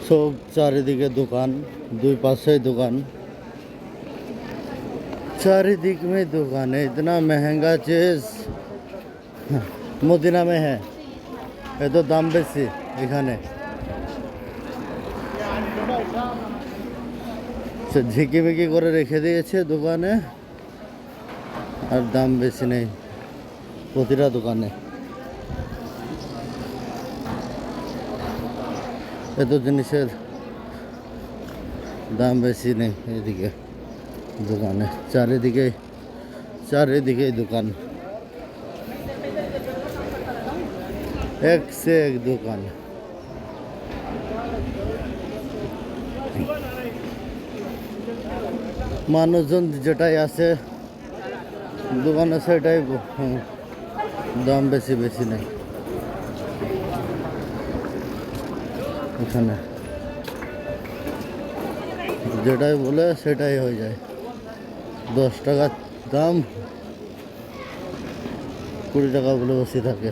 सब चारिदिके दुकान दुई पासे दुकान चारिदिक में दुकान है। इतना महंगा चीज मदीना में है, ये तो दाम बेশি এখানে। ঝিকিমিকি করে রেখে দিয়েছে দোকানে, আর দাম বেশি নেই প্রতিটা দোকানে। এত জিনিসের দাম বেশি নেই এদিকে দোকানে। চারিদিকে দোকান, এক সে এক দোকান। মানুষজন যেটাই আছে দোকানে সেটাই দাম বেশি নেই এখানে। যেটাই বলে সেটাই হয়ে যায়। 10 টাকা দাম 20 টাকা বলে বসে থাকে।